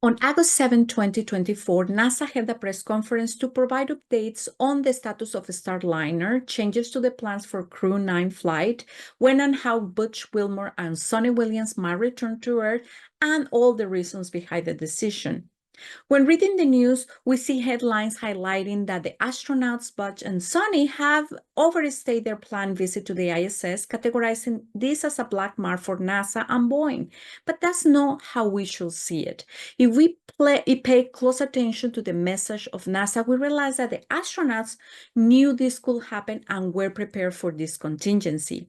On August 7, 2024, NASA held a press conference to provide updates on the status of Starliner, changes to the plans for Crew 9 flight, when and how Butch, Wilmore, and Suni Williams might return to Earth, and all the reasons behind the decision. When reading the news, we see headlines highlighting that the astronauts Butch and Suni have overstayed their planned visit to the ISS, categorizing this as a black mark for NASA and Boeing. But that's not how we should see it. If we pay close attention to the message of NASA, we realize that the astronauts knew this could happen and were prepared for this contingency.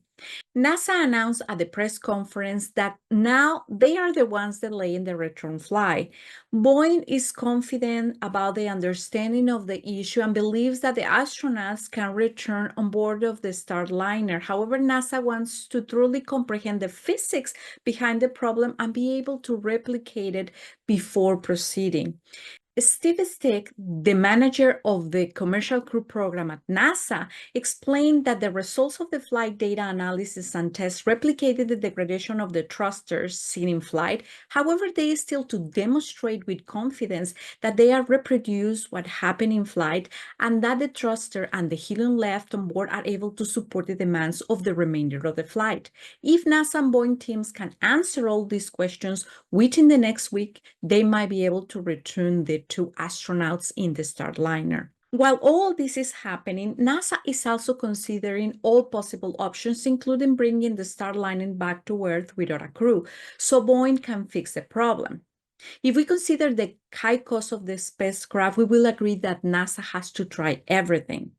NASA announced at the press conference that now they are the ones delaying the return flight. Boeing is confident about the understanding of the issue and believes that the astronauts can return on board of the Starliner. However, NASA wants to truly comprehend the physics behind the problem and be able to replicate it before proceeding. Steve Stick, the manager of the Commercial Crew Program at NASA, explained that the results of the flight data analysis and tests replicated the degradation of the thrusters seen in flight. However, they still to demonstrate with confidence that they are reproduced what happened in flight and that the thruster and the helium left on board are able to support the demands of the remainder of the flight. If NASA and Boeing teams can answer all these questions within the next week, they might be able to return the two astronauts in the Starliner. While all this is happening, NASA is also considering all possible options, including bringing the Starliner back to Earth without a crew, so Boeing can fix the problem. If we consider the high cost of the spacecraft, we will agree that NASA has to try everything.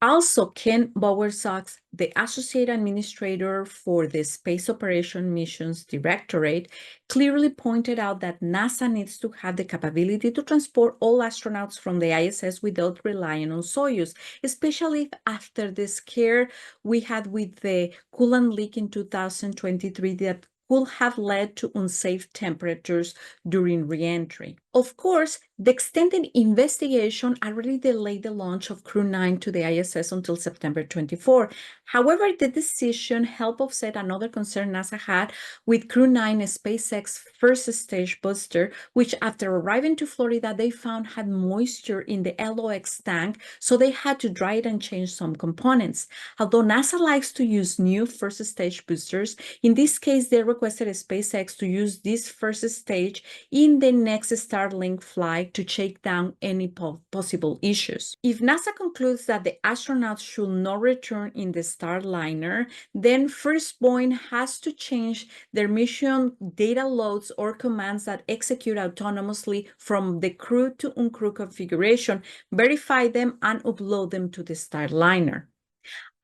Also, Ken Bowersox, the Associate Administrator for the Space Operation Missions Directorate, clearly pointed out that NASA needs to have the capability to transport all astronauts from the ISS without relying on Soyuz, especially after the scare we had with the coolant leak in 2023 that could have led to unsafe temperatures during re-entry. Of course, the extended investigation already delayed the launch of Crew 9 to the ISS until September 24. However, the decision helped offset another concern NASA had with Crew 9, a SpaceX first stage booster, which after arriving to Florida, they found had moisture in the LOX tank, so they had to dry it and change some components. Although NASA likes to use new first stage boosters, in this case, they requested SpaceX to use this first stage in the next Starlink flight to shake down any possible issues. If NASA concludes that the astronauts should not return in the Starliner, then first Boeing has to change their mission data loads or commands that execute autonomously from the crew to uncrew configuration, verify them, and upload them to the Starliner.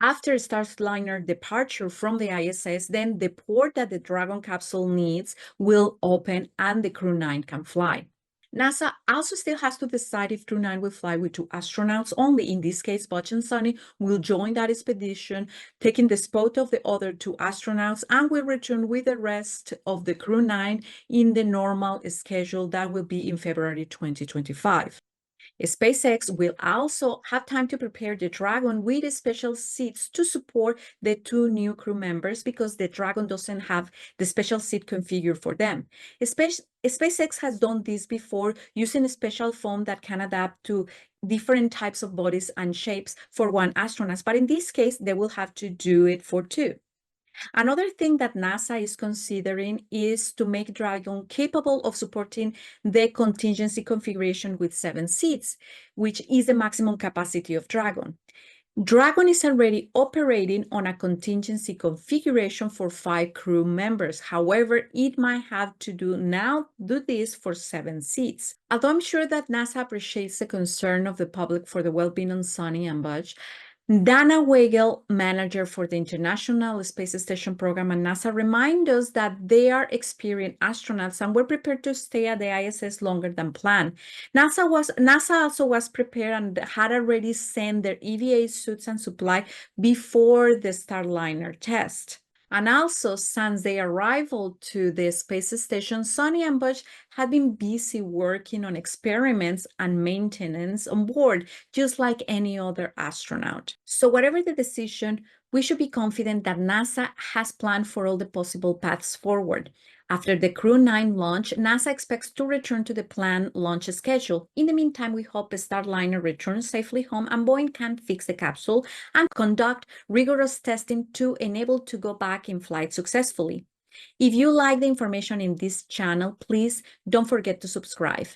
After Starliner departure from the ISS, then the port that the Dragon capsule needs will open and the Crew 9 can fly. NASA also still has to decide if Crew 9 will fly with two astronauts only. In this case, Butch and Suni will join that expedition, taking the spot of the other two astronauts, and will return with the rest of the Crew 9 in the normal schedule that will be in February 2025. SpaceX will also have time to prepare the Dragon with special seats to support the two new crew members because the Dragon doesn't have the special seat configured for them. SpaceX has done this before using a special foam that can adapt to different types of bodies and shapes for one astronaut, but in this case, they will have to do it for two. Another thing that NASA is considering is to make Dragon capable of supporting the contingency configuration with 7 seats, which is the maximum capacity of Dragon. Dragon is already operating on a contingency configuration for 5 crew members. However, it might have to do this for 7 seats. Although I'm sure that NASA appreciates the concern of the public for the well-being of Suni and Butch, Dana Weigel, manager for the International Space Station program at NASA, reminds us that they are experienced astronauts and were prepared to stay at the ISS longer than planned. NASA also was prepared and had already sent their EVA suits and supply before the Starliner test. And also, since their arrival to the space station, Suni and Butch had been busy working on experiments and maintenance on board, just like any other astronaut. So whatever the decision, we should be confident that NASA has planned for all the possible paths forward. After the Crew 9 launch, NASA expects to return to the planned launch schedule. In the meantime, we hope the Starliner returns safely home and Boeing can fix the capsule and conduct rigorous testing to enable to go back in flight successfully. If you like the information in this channel, please don't forget to subscribe.